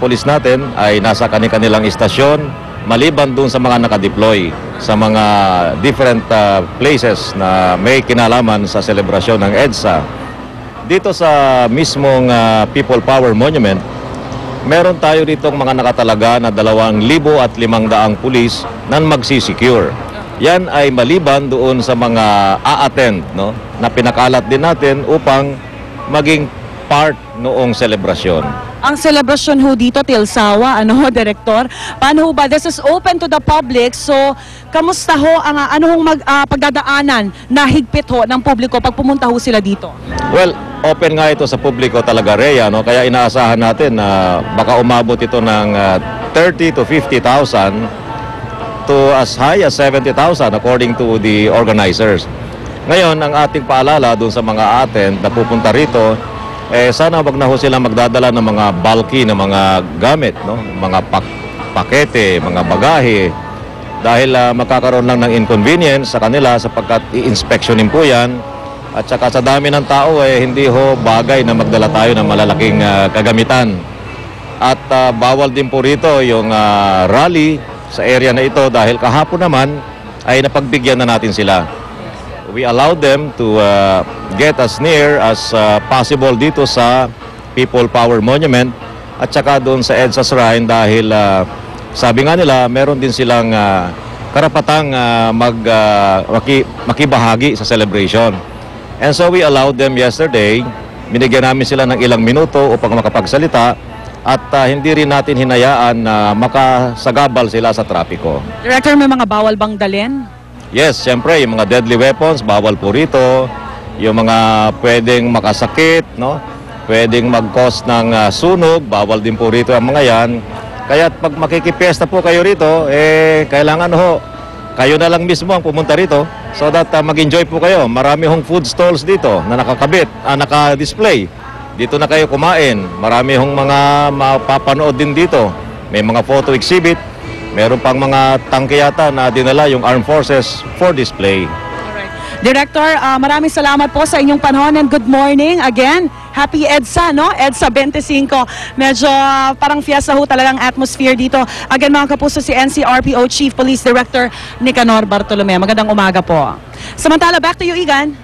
polis natin ay nasa kanilang istasyon, maliban dun sa mga nakadeploy sa mga different places na may kinalaman sa selebrasyon ng EDSA. Dito sa mismong People Power Monument, meron tayo ditong mga nakatalaga na 2,500 pulis na magsisecure. Yan ay maliban doon sa mga a-attend, no, na pinakalat din natin upang maging part noong selebrasyon. Ang selebrasyon ho dito, Tilsawa, Director, paano ho ba? This is open to the public, so kamusta ho ang pagdadaanan na higpit ho ng publiko pag pumunta ho sila dito? Well, open nga ito sa publiko talaga, Rhea, no? Kaya inaasahan natin na baka umabot ito ng 30 to 50,000 to as high as 70,000 according to the organizers. Ngayon, ang ating paalala doon sa mga attend na pupunta rito, sana wag na ho sila magdadala ng mga bulky na mga gamit, no? Mga pakete, mga bagahe, dahil magkakaroon lang ng inconvenience sa kanila sapagkat i-inspectionin po yan. At saka sa dami ng tao, hindi ho bagay na magdala tayo ng malalaking kagamitan. At bawal din po rito yung rally sa area na ito dahil kahapon naman ay napagbigyan na natin sila. We allowed them to get as near as possible dito sa People Power Monument at saka doon sa EDSA Shrine dahil sabi nga nila meron din silang karapatang makibahagi sa celebration. And so we allowed them yesterday, binigyan namin sila ng ilang minuto upang makapagsalita at hindi rin natin hinayaan na makasagabal sila sa trapiko. Director, may mga bawal bang dalhin? Yes, siyempre, yung mga deadly weapons, bawal po rito. Yung mga pwedeng makasakit, no? Pwedeng mag-cause ng sunog, bawal din po rito ang mga yan. Kaya pag makikipiesta po kayo rito, kailangan ho, kayo na lang mismo ang pumunta rito so that mag-enjoy po kayo. Marami hong food stalls dito na nakakabit, naka-display. Dito na kayo kumain. Marami hong mga mapapanood din dito. May mga photo exhibit. Meron pang mga tangke yata na dinala yung Armed Forces for display. Alright. Director, maraming salamat po sa inyong panahon and good morning again. Happy EDSA, no? EDSA 25. Medyo parang fiesta ho talagang atmosphere dito. Again, mga kapuso, si NCRPO Chief Police Director Nicanor Bartolome. Magandang umaga po. Samantala, back to you, Igan.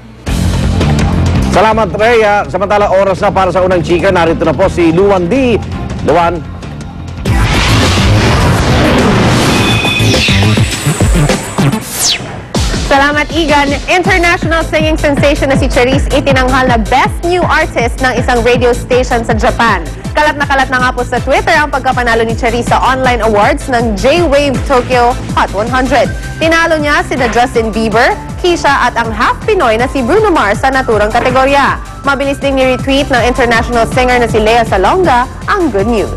Salamat, Rhea. Samantala, oras na para sa unang chika. Narito na po si Luan D. Luan. Salamat, Igan. International singing sensation na si Charisse itinanghal na Best New Artist ng isang radio station sa Japan. Kalat na nga po sa Twitter ang pagkapanalo ni Charisse sa online awards ng J-Wave Tokyo Hot 100. Tinalo niya sina Justin Bieber, Keisha at ang half Pinoy na si Bruno Mars sa naturang kategorya. Mabilis ding ni-retweet ng international singer na si Lea Salonga ang good news.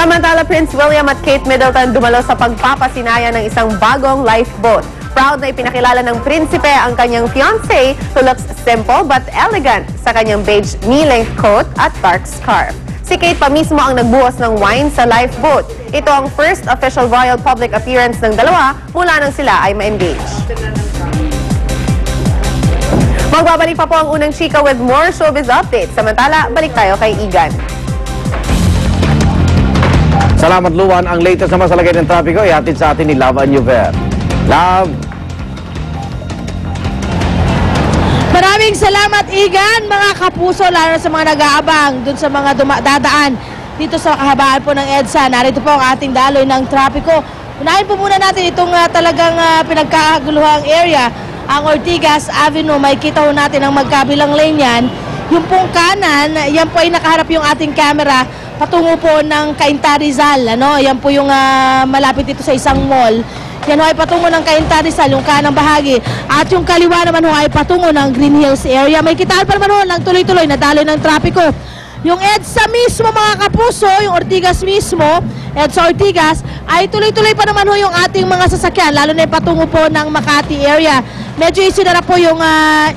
Samantala, Prince William at Kate Middleton dumalo sa pagpapasinaya ng isang bagong lifeboat. Proud na ipinakilala ng prinsipe ang kanyang fiancé who looks simple but elegant sa kanyang beige knee-length coat at dark scarf. Si Kate pa mismo ang nagbuhos ng wine sa lifeboat. Ito ang first official royal public appearance ng dalawa mula nang sila ay ma-engage. Magbabalik pa po ang unang chika with more showbiz updates. Samantala, balik tayo kay Igan. Salamat, Luan. Ang latest naman sa lagay ng trapiko, ihatid sa atin ni Love Anjuver. Love! Maraming salamat, Igan, mga kapuso, lalo sa mga nag-aabang, dun sa mga dadaan dito sa kahabaan po ng EDSA. Narito po ang ating daloy ng trapiko. Unahin po muna natin itong talagang pinagkakaguluhang area, ang Ortigas Avenue. May kita po natin ang magkabilang lane yan. Yung pong kanan, yan po ay nakaharap yung ating camera patungo po ng Cainta Rizal. Yan po yung malapit dito sa isang mall. Yan ho ay patungo ng Cainta Rizal, yung kanang bahagi. At yung kaliwa naman ho ay patungo ng Green Hills area. May kitaan pa naman ho ng tuloy-tuloy na daloy ng trapiko. Yung EDSA mismo, mga kapuso, yung Ortigas mismo, EDSA Ortigas, ay tuloy-tuloy pa naman ho yung ating mga sasakyan, lalo na yung patungo po ng Makati area. Medyo isinara po yung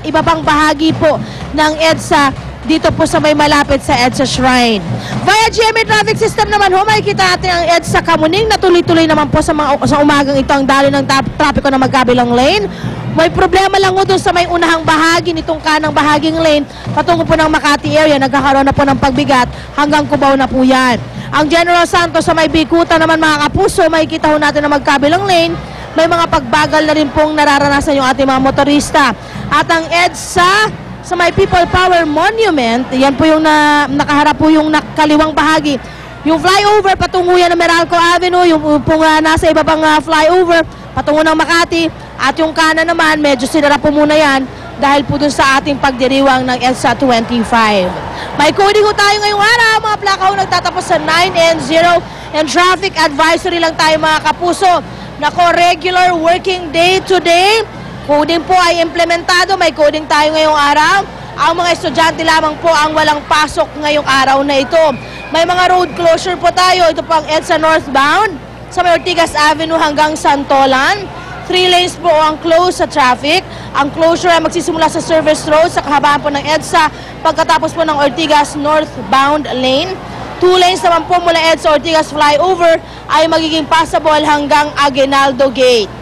iba pang bahagi po ng EDSA dito po sa may malapit sa EDSA Shrine. Via GMA Traffic System naman ho, makikita natin ang EDSA Kamuning na tuloy-tuloy naman po sa umagang ito ang daloy ng trapiko na magkabilang lane. May problema lang ho doon sa may unahang bahagi nitong kanang bahaging lane patungo po ng Makati area. Nagkakaroon na po ng pagbigat hanggang Cubao na po yan. Ang General Santos sa may Bikuta naman mga kapuso, makikita ho natin na magkabilang lane. May mga pagbagal na rin pong nararanasan yung ating mga motorista. At ang EDSA sa may People Power Monument, yan po yung nakaharap po yung kaliwang bahagi. Yung flyover patungo yan ng Meralco Avenue, yung pong nasa ibabang flyover patungo ng Makati, at yung kanan naman medyo sinara po muna yan dahil po dun sa ating pagdiriwang ng EDSA 25. May coding ho tayo ngayong araw, mga plaka ho nagtatapos sa 9 and 0, and traffic advisory lang tayo mga kapuso. Nako, regular working day today. Coding po ay implementado, may coding tayo ngayong araw. Ang mga estudyante lamang po ang walang pasok ngayong araw na ito. May mga road closure po tayo. Ito po ang EDSA northbound sa may Ortigas Avenue hanggang Santolan. 3 lanes po ang close sa traffic. Ang closure ay magsisimula sa Service Road sa kahabaan po ng EDSA pagkatapos po ng Ortigas northbound lane. 2 lanes naman po mula EDSA Ortigas flyover ay magiging passable hanggang Aguinaldo Gate.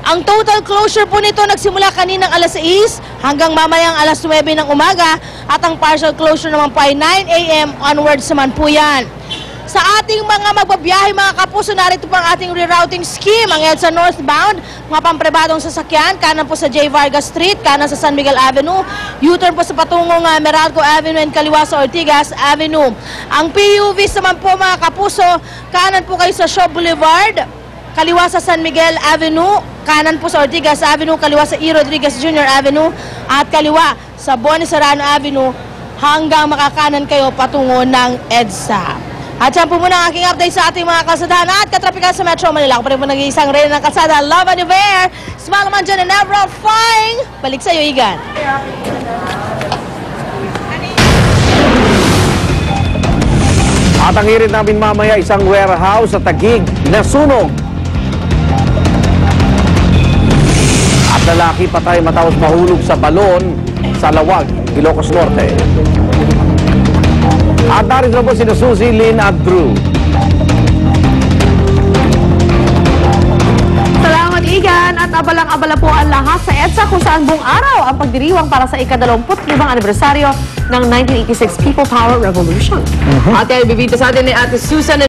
Ang total closure po nito nagsimula kaninang alas 6 hanggang mamayang alas 9 ng umaga, at ang partial closure naman po ay 9 a.m. onwards naman po yan. Sa ating mga magbabiyahe mga kapuso, narito po ang ating rerouting scheme. Ang EDSA northbound, mga pampribadong sasakyan, kanan po sa J. Vargas Street, kanan sa San Miguel Avenue, U-turn po sa patungong Meralco Avenue and kaliwa sa Ortigas Avenue. Ang PUVs naman po mga kapuso, kanan po kayo sa Shaw Boulevard, kaliwa sa San Miguel Avenue, kanan po sa Ortigas Avenue, kaliwa sa E. Rodriguez Jr. Avenue, at kaliwa sa Boni Serrano Avenue hanggang makakanan kayo patungo ng EDSA. At yan po muna ang aking update sa ating mga kalsadahan at katrapikal sa Metro Manila. Ako pa rin po nag-iisang reyna ng kalsada, Love and Iver, smile naman dyan and never flying. Balik sa iyo, Igan. At ang hirit namin mamaya, isang warehouse sa Taguig na sunog. At lalaki patay matapos mahulog sa balon sa Lawag, Ilocos Norte. At narito po sina Suzy, Lynn at Drew. Salamat, Igan. At abalang-abala po ang lahat sa EDSA kung saan buong araw ang pagdiriwang para sa ika-25 anibersaryo ng 1986 People Power Revolution. At yan, bibito sa atin ni Ate Susan